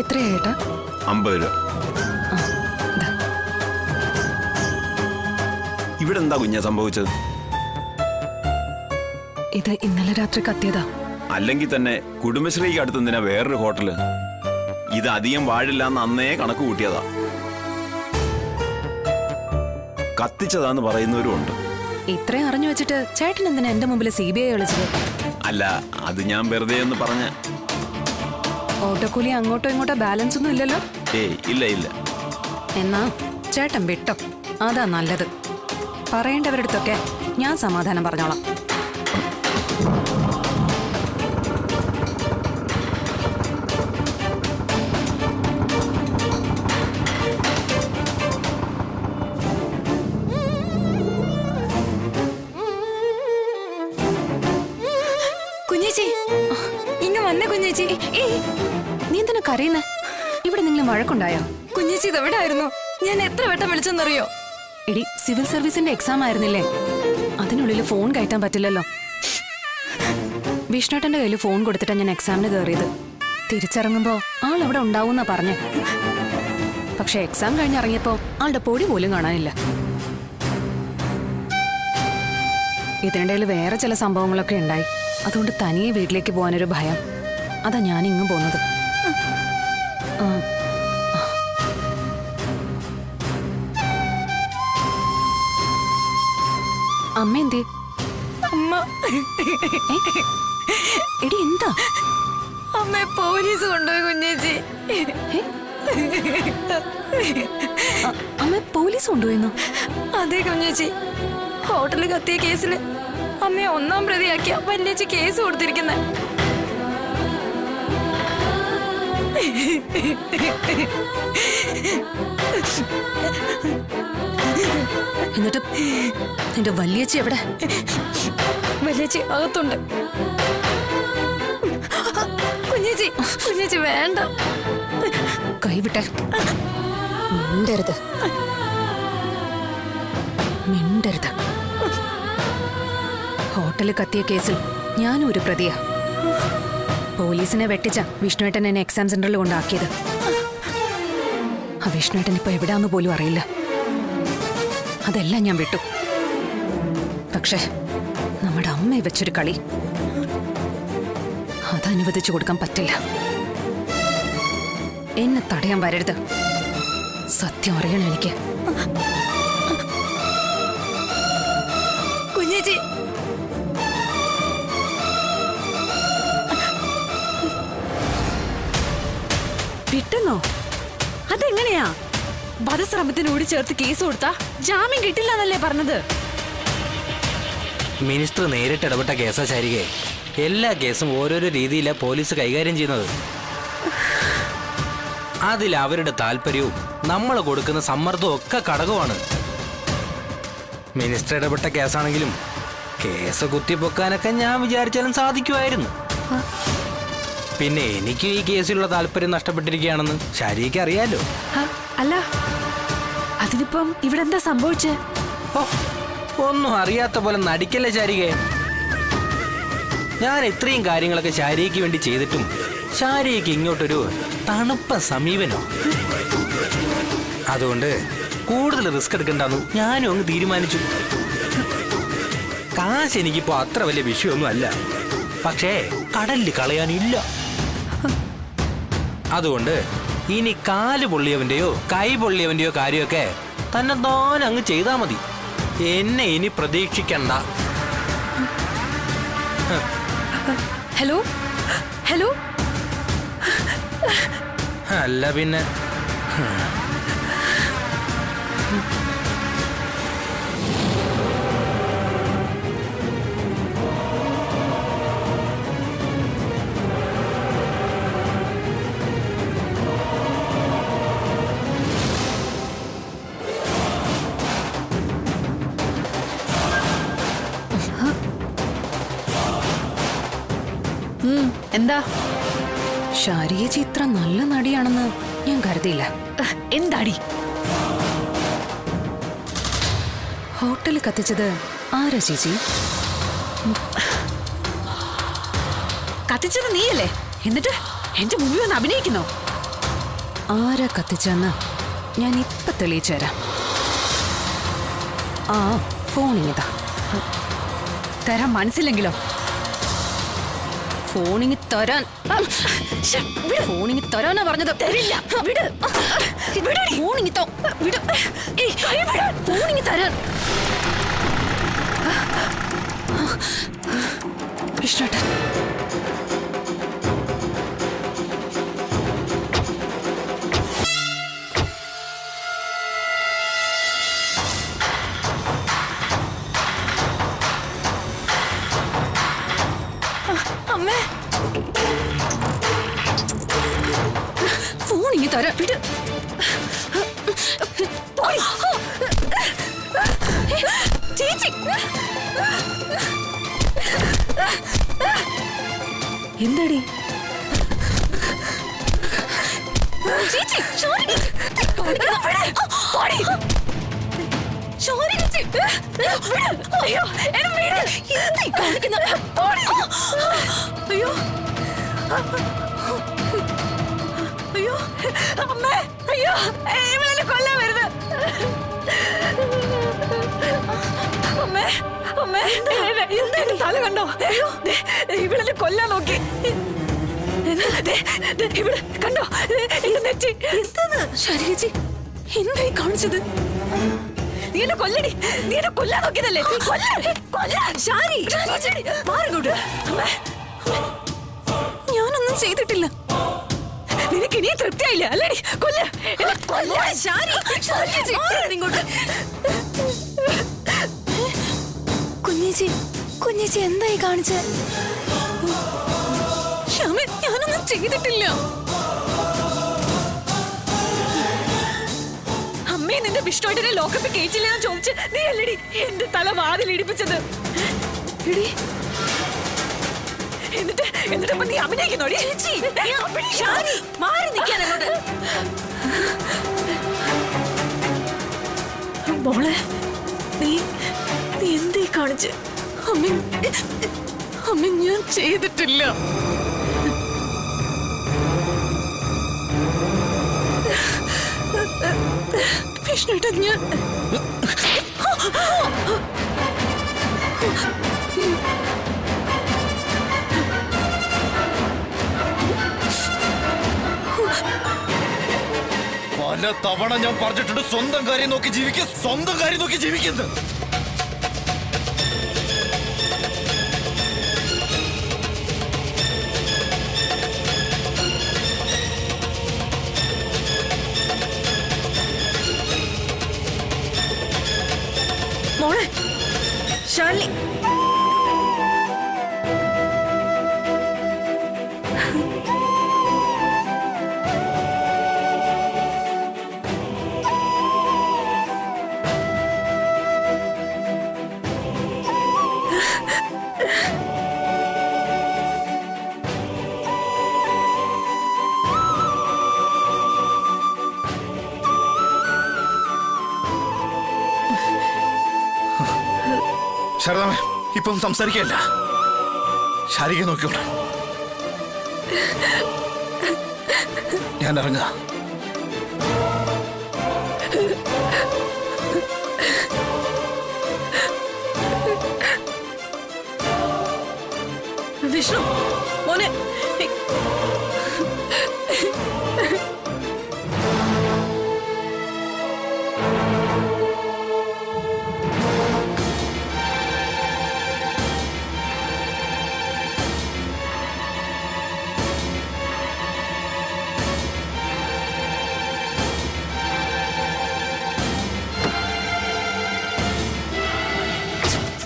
എത്രയാ ഏട്ടാ? 50 രൂപ. ഇവിടെ എന്താ കുഞ്ഞാ സംഭവിച്ചത്? ഇത് ഇന്നലെ രാത്രി കത്തിയതാ. അല്ലെങ്കിൽ തന്നെ കുടുംബശ്രീക്ക് അടുത്തെന്തിനാ വേറൊരു ഹോട്ടല്? ഇത് അധികം വാഴില്ല എന്ന് അന്നേ കണക്ക് കൂട്ടിയതാ. കത്തിച്ചതാന്ന് പറയുന്നവരും ഉണ്ട്. ഇത്രയും അറിഞ്ഞു വെച്ചിട്ട് ചേട്ടൻ എന്തിനാ എന്റെ മുമ്പിൽ CBI വിളിച്ചത്? അല്ല, അത് ഞാൻ വെറുതെ എന്ന് പറഞ്ഞ. ഓട്ടോക്കൂലി അങ്ങോട്ടോ ഇങ്ങോട്ടോ ബാലൻസ് ഒന്നും ഇല്ലല്ലോ? ഇല്ല ഇല്ല. എന്നാ ചേട്ടൻ വിട്ടോ, അതാ നല്ലത്. പറയേണ്ടവരുടെ അടുത്തൊക്കെ ഞാൻ സമാധാനം പറഞ്ഞോളാം. കുഞ്ഞേച്ചി, ഇങ്ങ വന്നേ കുഞ്ഞേച്ചി. നീ എന്തിനാ കരയുന്നേ? ഇവിടെ നിങ്ങൾ വഴക്കുണ്ടായോ? കുഞ്ഞേച്ചി ഇതെവിടെ ആയിരുന്നു? ഞാൻ എത്ര വട്ടം വിളിച്ചെന്നറിയോ? എടി, സിവിൽ സർവീസിന്റെ എക്സാം ആയിരുന്നില്ലേ? അതിനുള്ളിൽ ഫോൺ കയറ്റാൻ പറ്റില്ലല്ലോ. വിഷ്ണുട്ടന്റെ കയ്യിൽ ഫോൺ കൊടുത്തിട്ടാണ് ഞാൻ എക്സാമിന് കയറിയത്. തിരിച്ചിറങ്ങുമ്പോ ആൾ അവിടെ ഉണ്ടാവുന്നാ പറഞ്ഞേ. പക്ഷെ എക്സാം കഴിഞ്ഞിറങ്ങിയപ്പോ ആളുടെ പൊടി പോലും കാണാനില്ല. ഇതിനിടയിൽ വേറെ ചില സംഭവങ്ങളൊക്കെ ഉണ്ടായി. അതുകൊണ്ട് തനിയെ വീട്ടിലേക്ക് പോകാനൊരു ഭയം. അതാ ഞാൻ ഇങ്ങും പോകുന്നത്. അമ്മ എന്തേ? അമ്മ എടി എന്താ? അമ്മ പോലീസ് കൊണ്ടുപോയി കുഞ്ഞേച്ചി. അമ്മ പോലീസ് കൊണ്ടുപോയെന്നോ? അതെ കുഞ്ഞേച്ചി, ഹോട്ടലിൽ കത്തിയ കേസില് അമ്മയെ 1-ാം പ്രതിയാക്കിയ വല്യേച്ചി കേസ് കൊടുത്തിരിക്കുന്നെ. എന്നിട്ട് നിന്റെ വല്യേച്ചി എവിടെ? വല്യേച്ചി അകത്തുണ്ട്. കുഞ്ഞേച്ചി, കുഞ്ഞേച്ചി വേണ്ട. കൈവിട്ടെ. മിണ്ടരുത്, മിണ്ടരുത്. ഹോട്ടലിൽ കത്തിയ കേസിൽ ഞാനും ഒരു പ്രതിയാ. പോലീസിനെ വെട്ടിച്ച വിഷ്ണുവേട്ടൻ എന്നെ എക്സാം സെന്ററിൽ കൊണ്ടാക്കിയത്. ആ വിഷ്ണുവേട്ടൻ ഇപ്പൊ എവിടാന്ന് പോലും അറിയില്ല. അതെല്ലാം ഞാൻ വിട്ടു. പക്ഷെ നമ്മുടെ അമ്മയെ വെച്ചൊരു കളി അതനുവദിച്ചു കൊടുക്കാൻ പറ്റില്ല. എന്നെ തടയാൻ വരരുത്. സത്യം അറിയണം എനിക്ക്. കുഞ്ഞേച്ചി, വിട്ടെന്നോ? അതെങ്ങനെയാ? വധശ്രമത്തിനോട് ചേർത്ത് കേസ് കൊടുത്താ ജാമ്യം കിട്ടില്ല എന്നല്ലേ പറഞ്ഞത്? മിനിസ്റ്റർ നേരിട്ട് ഇടപെട്ട കേസാ ശാരികെ. എല്ലാ കേസും ഓരോരോ രീതിയിലാണ് പോലീസ് കൈകാര്യം ചെയ്യുന്നത്. അതിൽ അവരുടെ താല്പര്യവും നമ്മൾ കൊടുക്കുന്ന സമ്മർദ്ദവും ഒക്കെ ഘടകമാണ്. മിനിസ്റ്റർ ഇടപെട്ട കേസാണെങ്കിലും കേസ് കുത്തിപ്പൊക്കാനൊക്കെ ഞാൻ വിചാരിച്ചാലും സാധിക്കുമായിരുന്നു. പിന്നെ എനിക്ക് ഈ കേസിലുള്ള താല്പര്യം നഷ്ടപ്പെട്ടിരിക്കുകയാണെന്ന് ശാരികയ്ക്ക് അറിയാലോ. അല്ല, അതിനിപ്പം ഇവിടെ എന്താ സംഭവിച്ചേ? ഒന്നും അറിയാത്ത പോലെ നടിക്കല്ലേ ശാരികെ. ഞാൻ ഇത്രയും കാര്യങ്ങളൊക്കെ ശാരികയ്ക്ക് വേണ്ടി ചെയ്തിട്ടും ശാരികയ്ക്ക് ഇങ്ങോട്ടൊരു തണുപ്പ സമീപനം. അതുകൊണ്ട് കൂടുതൽ റിസ്ക് എടുക്കണ്ടെന്ന് ഞാനും അങ്ങ് തീരുമാനിച്ചു. കാശ് എനിക്കിപ്പോ അത്ര വലിയ വിഷയമൊന്നും അല്ല. പക്ഷേ കടലിൽ കളയാനില്ല. അതുകൊണ്ട് ഇനി കാല് പൊള്ളിയവന്റെയോ കൈ പൊള്ളിയവന്റെയോ കാര്യമൊക്കെ തന്നെ താൻ അങ്ങ് ചെയ്താൽ മതി. എന്നെ ഇനി പ്രതീക്ഷിക്കണ്ട. Hello hello. അല്ല പിന്നെ എന്താ? ശാരിക ചിത്ര നല്ല നടിയാണെന്ന് ഞാൻ കരുതിയില്ല. എന്താടി? ഹോട്ടൽ കത്തിച്ചത് ആരാ ചേച്ചി? കത്തിച്ചത് നീയല്ലേ? എന്നിട്ട് എന്റെ മുമ്പിൽ വന്ന് അഭിനയിക്കുന്നോ? ആരാ കത്തിച്ചെന്ന് ഞാൻ ഇപ്പൊ തെളിയിച്ചു തരാം. ആ ഫോണിങ്ങിതാ. തരാൻ മനസ്സില്ലെങ്കിലോ? ഫോണിങ്ങി തരാൻ. ഫോണിങ്ങി തരാനാ പറഞ്ഞത്. തരില്ല. ഫോണിങ്ങി ഫോണിങ്ങി തരാൻ. വിഷ്ണുട്ടൻ, അമ്മേ, ഫോണിങ്ങി തരാൻ. വിട്. ചേച്ചി, എന്താടി ചേച്ചി, ഷോറിനി, അയ്യോ, എന്നെ വീട്. എന്തായി കാണിക്കുന്ന? അയ്യോ, അയ്യോ, അമ്മേ, അയ്യോ, ഇവളെന്നെ കൊല്ലാൻ വരുന്നത്. അമ്മേ, അമ്മേ, എന്താ തല കണ്ടോ? അയ്യോ, ഇവളെന്നെ കൊല്ലാൻ നോക്കി. ഇവിടെ കണ്ടോ എന്റെ നെറ്റി? എന്താണ് ശരീരച്ചി എന്തായി കാണിച്ചത്? നീ എന്നെ കൊല്ലടി, നീ എന്നെ കൊല്ലാൻ നോക്കിയതല്ലേ? മാറിങ്ങോട്ട്. ഞാനൊന്നും ചെയ്തിട്ടില്ല. നിനക്ക് ഇനിയും തൃപ്തിയായില്ല അല്ലേടി? ഇങ്ങോട്ട്. കുഞ്ഞേച്ചി, കുഞ്ഞേച്ചി എന്തായി കാണിച്ച? ശ്യാമേ, ഞാനൊന്നും ചെയ്തിട്ടില്ല. അമ്മേ, നിന്റെ വിഷ്ണുവിന്റെ ലോക്കപ്പ് കേറ്റില്ലെന്ന് ചോദിച്ച് നീ അല്ലടി എന്റെ തല വാതിൽ ഇടിപ്പിച്ചത്. എന്നിട്ടിപ്പോ നീ അഭിനയിക്കുന്നോടി? മാറി നിൽക്കാൻ അങ്ങോട്ട്. മോളെ, നീ എന്തേ കാണിച്ച്? അമ്മ ഞാൻ ചെയ്തിട്ടില്ല. വിഷ്ണുട്ടാ, ഞാൻ പല തവണ ഞാൻ പറഞ്ഞിട്ടുണ്ട് സ്വന്തം കാര്യം നോക്കി ജീവിക്കുക, സ്വന്തം കാര്യം നോക്കി ജീവിക്കുന്നത്. മോളെ, ശാലിനി, ശാരദാമ്മ, ഇപ്പം സംസാരിക്കല്ല, ശാരിക നോക്കിയോളൂ. ഞാൻ ഇറങ്ങുക. വിഷ്ണു മോനെ,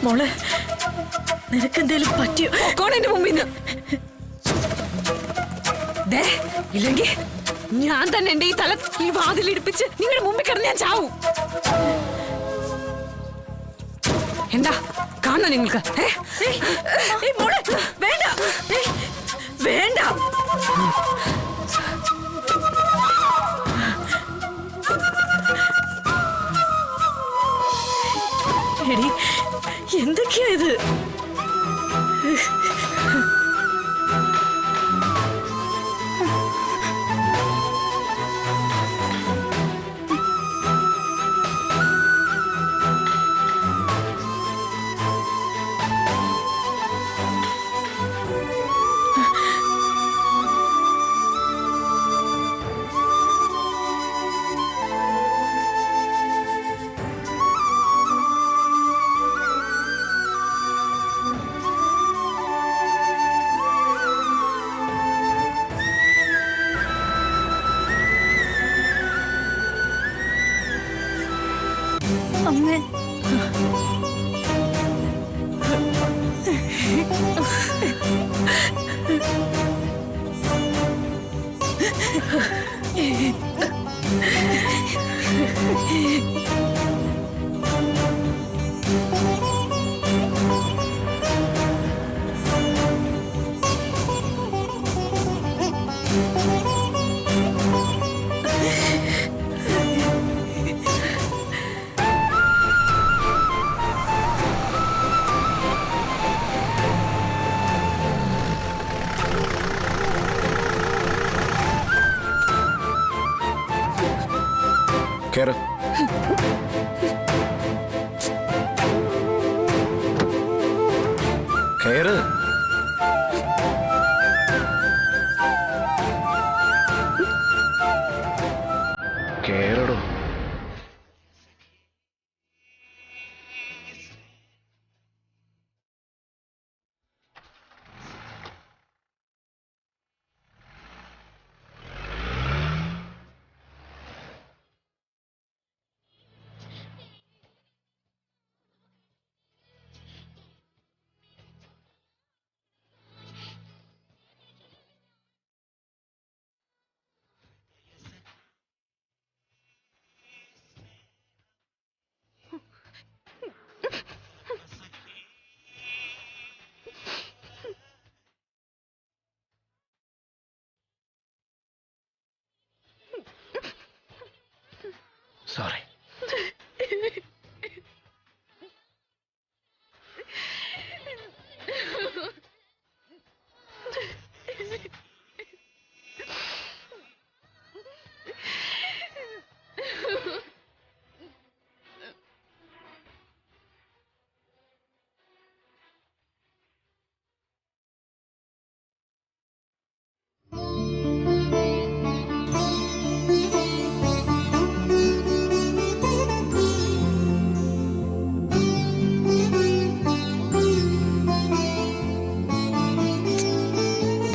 മോളെ, നിനക്കെന്തേലും പറ്റിയോ? കോണെന്റെ മുമ്പിൽ നിന്ന് ഇല്ലെങ്കിൽ ഞാൻ തന്നെ എന്റെ ഈ തല ഈ വാതിൽ ഇടിപ്പിച്ച് നിങ്ങളുടെ മുമ്പിൽ കിടന്ന് ഞാൻ ചാവും. എന്താ കാണണോ നിങ്ങൾക്ക്? മോളെ, വേണ്ട, വേണ്ട. എടി, എന്തൊക്കെയാ ഇത്? കേറ്. കേറ്. കേറടോ. സോറി.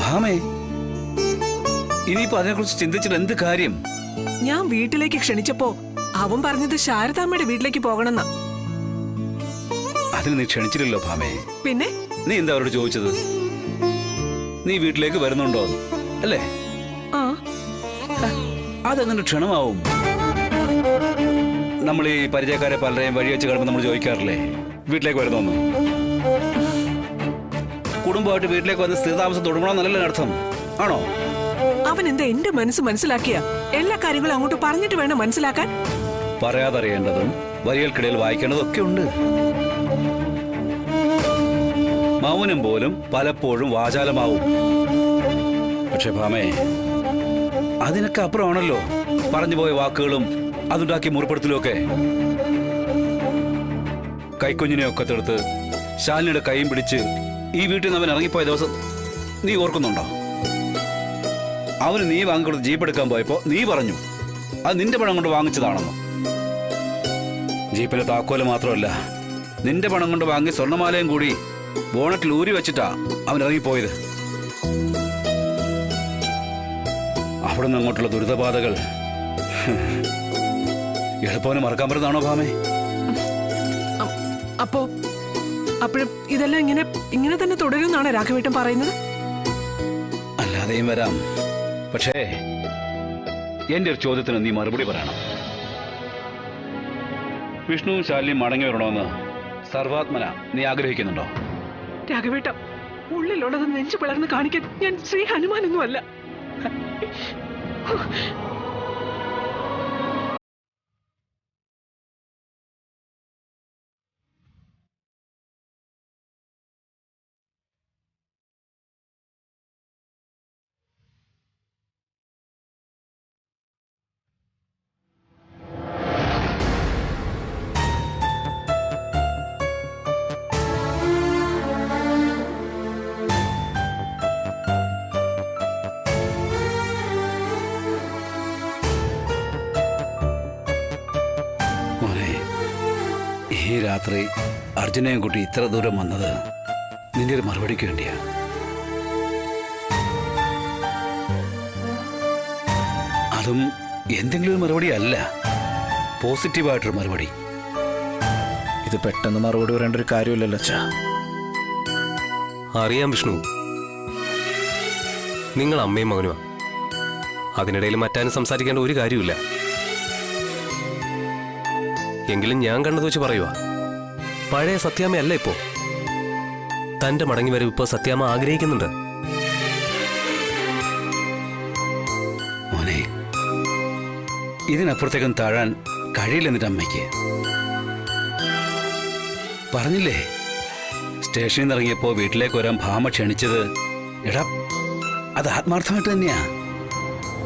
ഭാമേ, ഇനിയിപ്പോ അതിനെക്കുറിച്ച് ചിന്തിച്ചിട്ട് എന്ത് കാര്യം? ഞാൻ വീട്ടിലേക്ക് ക്ഷണിച്ചപ്പോ അവൻ പറഞ്ഞത് ശാരദാമ്മയുടെ വീട്ടിലേക്ക് പോകണമെന്നാ. അതിന് നീ ക്ഷണിച്ചില്ലല്ലോ ഭാമേ. പിന്നെ നീ എന്താ അവരോട് ചോദിച്ചത്? നീ വീട്ടിലേക്ക് വരുന്നുണ്ടോ അല്ലേ? ആ അതെങ്ങനെ ക്ഷണമാവും? നമ്മൾ ഈ പരിചയക്കാരെ പലരെയും വഴി വെച്ച് കാണുമ്പോൾ നമ്മൾ ചോദിക്കാറില്ലേ വീട്ടിലേക്ക് വരുന്നോന്ന്? കുടുംബമായിട്ട് വീട്ടിലേക്ക് വന്ന് സ്ഥിരതാമസം തുടങ്ങണമെന്നല്ലല്ലോ അർത്ഥം, ആണോ? അവൻ എന്താ എന്റെ മനസ്സ് മനസ്സിലാക്കിയ? എല്ലാ കാര്യങ്ങളും അങ്ങോട്ട് പറഞ്ഞിട്ട് വേണം മനസ്സിലാക്കാൻ. പറയാതറിയേണ്ടതും വരികൾക്കിടയിൽ വായിക്കേണ്ടതും ഒക്കെ ഉണ്ട്. മൗനം പോലും പലപ്പോഴും വാചാലമാവും. പക്ഷെ ഭാമേ, അതിനൊക്കെ അപ്പുറമാണല്ലോ പറഞ്ഞുപോയ വാക്കുകളും അതുണ്ടാക്കിയ മുറിപ്പെടുത്തലും ഒക്കെ. കൈക്കുഞ്ഞിനെയൊക്കെ തെടുത്ത് ശാലിനിയുടെ കൈയും പിടിച്ച് ഈ വീട്ടിൽ നിന്ന് അവൻ ഇറങ്ങിപ്പോയ ദിവസം നീ ഓർക്കുന്നുണ്ടോ? അവന് നീ വാങ്ങിക്കൊടുത്ത് ജീപ്പ് എടുക്കാൻ പോയപ്പോ നീ പറഞ്ഞു അത് നിന്റെ പണം കൊണ്ട് വാങ്ങിച്ചതാണെന്ന്. ജീപ്പിലെ താക്കോല് മാത്രമല്ല, നിന്റെ പണം കൊണ്ട് വാങ്ങി സ്വർണ്ണമാലയും കൂടി ബോണറ്റിൽ ഊരി വെച്ചിട്ടാ അവൻ ഇറങ്ങിപ്പോയത്. അവിടെ നിന്ന് അങ്ങോട്ടുള്ള ദുരിതബാധകൾ എളുപ്പവന് മറക്കാൻ പറ്റുന്നതാണോ ഭാമേ? അപ്പോഴും ഇതെല്ലാം ഇങ്ങനെ തന്നെ തുടരുമെന്നാണ് രാഘവേട്ടൻ പറയുന്നത്? അല്ലാതെയും വരാം. പക്ഷേ എന്റെ ഒരു ചോദ്യത്തിന് നീ മറുപടി പറയണം. വിഷ്ണുവും ശാലിനിയും മടങ്ങി വരണമെന്ന് സർവാത്മന നീ ആഗ്രഹിക്കുന്നുണ്ടോ? രാഘവേട്ട, ഉള്ളിലുള്ളത് നെഞ്ചു പിളർന്ന് കാണിക്കാൻ ഞാൻ ശ്രീ ഹനുമാനൊന്നും അല്ല. ഈ രാത്രി അർജുനെയും കൂട്ടി ഇത്ര ദൂരം വന്നത് നിന്റെ ഒരു മറുപടിക്ക് വേണ്ടിയാ. അതും എന്തെങ്കിലും ഒരു മറുപടി അല്ല, പോസിറ്റീവായിട്ടൊരു മറുപടി. ഇത് പെട്ടെന്ന് മറുപടി പറയേണ്ട ഒരു കാര്യമില്ലല്ലോ അച്ഛാ. അറിയാം വിഷ്ണു, നിങ്ങൾ അമ്മയും മകനുമാ. അതിനിടയിൽ മറ്റാരും സംസാരിക്കേണ്ട ഒരു കാര്യമില്ല. എങ്കിലും ഞാൻ കണ്ടത് വെച്ച് പറയുക, പഴയ സത്യാമ്മയല്ല ഇപ്പോ. തന്റെ മടങ്ങി വരവ് ഇപ്പോ സത്യാമ്മ ആഗ്രഹിക്കുന്നുണ്ട്. മോനെ, ഇതിനപ്പുറത്തേക്കും താഴാൻ കഴിയില്ലെന്നിട്ട് അമ്മയ്ക്ക്. പറഞ്ഞില്ലേ, സ്റ്റേഷനിൽ നിന്ന് ഇറങ്ങിയപ്പോ വീട്ടിലേക്ക് വരാൻ ഭാമ ക്ഷണിച്ചത്. എടാ, അത് ആത്മാർത്ഥമായിട്ട് തന്നെയാ.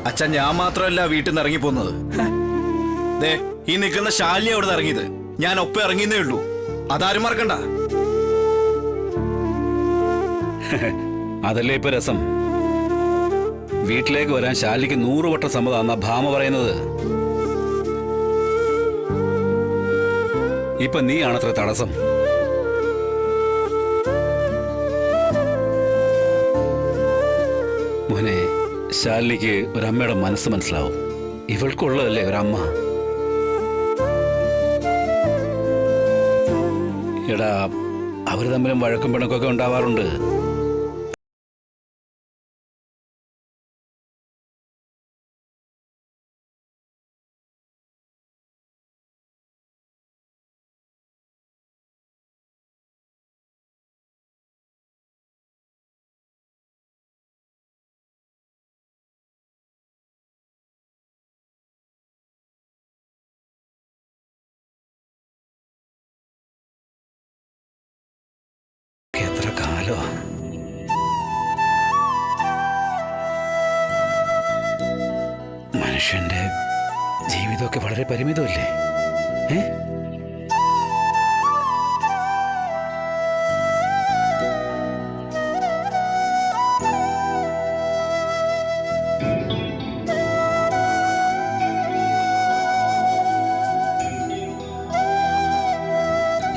അച്ഛൻ ഞാൻ മാത്രമല്ല വീട്ടിൽ നിന്ന് ഇറങ്ങിപ്പോന്നത്. ദേ, ഈ നിൽക്കുന്ന ശാലിനി അവിടെ നിന്ന് ഇറങ്ങിയത്. ഞാൻ ഒപ്പം ഇറങ്ങിയെന്നേ ഉള്ളൂ. അതാരും മറക്കണ്ട. അതല്ലേ ഇപ്പൊ രസം. വീട്ടിലേക്ക് വരാൻ ശാലിനിക്ക് 100 വട്ടം സമ്മതമാണെന്നാ ഭാമ പറയുന്നത്. ഇപ്പൊ നീയാണത്ര തടസ്സം. മോനെ, ശാലിനിക്ക് ഒരമ്മയുടെ മനസ്സ് മനസ്സിലാവും. ഇവൾക്കുള്ളതല്ലേ ഒരമ്മ. എടാ, അവർ തമ്മിലും വഴക്കും പിണക്കൊക്കെ ഉണ്ടാവാറുണ്ട്. എത്ര കാലമാ. മനുഷ്യന്റെ ജീവിതമൊക്കെ വളരെ പരിമിതമല്ലേ?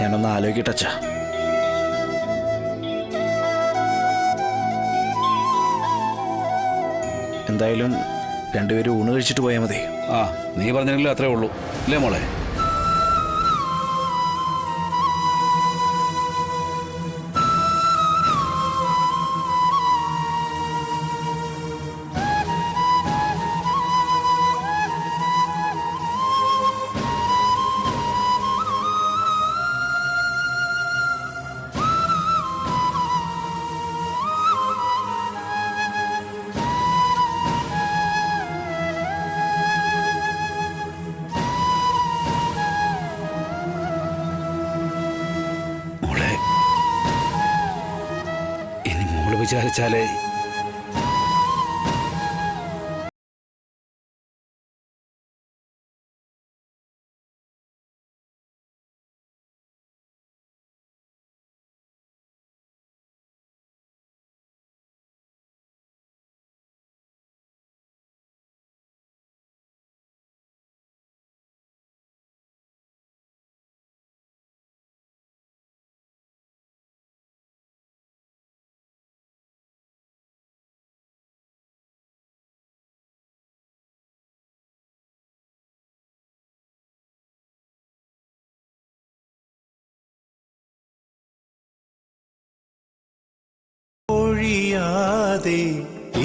ഞാനൊന്ന് ആലോചിക്കട്ടെ അച്ഛാ. എന്തായാലും രണ്ടുപേരും ഊണ് കഴിച്ചിട്ട് പോയാൽ മതി. ആ, നീ പറഞ്ഞെങ്കിലും അത്രേ ഉള്ളൂ അല്ലേ മോളെ? വിചാരിച്ചാലേ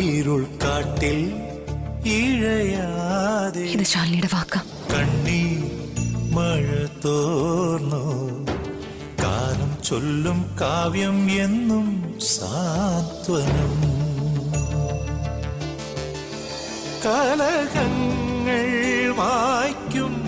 ഇരുൾക്കാട്ടിൽ ഇഴയാതെ ഇത് ശാലിനിയുടെ വാക്ക. കണ്ണീർ മഴ തോർന്നു കാലം ചൊല്ലും കാവ്യം എന്നും സാന്ത്വനം. കലഹങ്ങൾ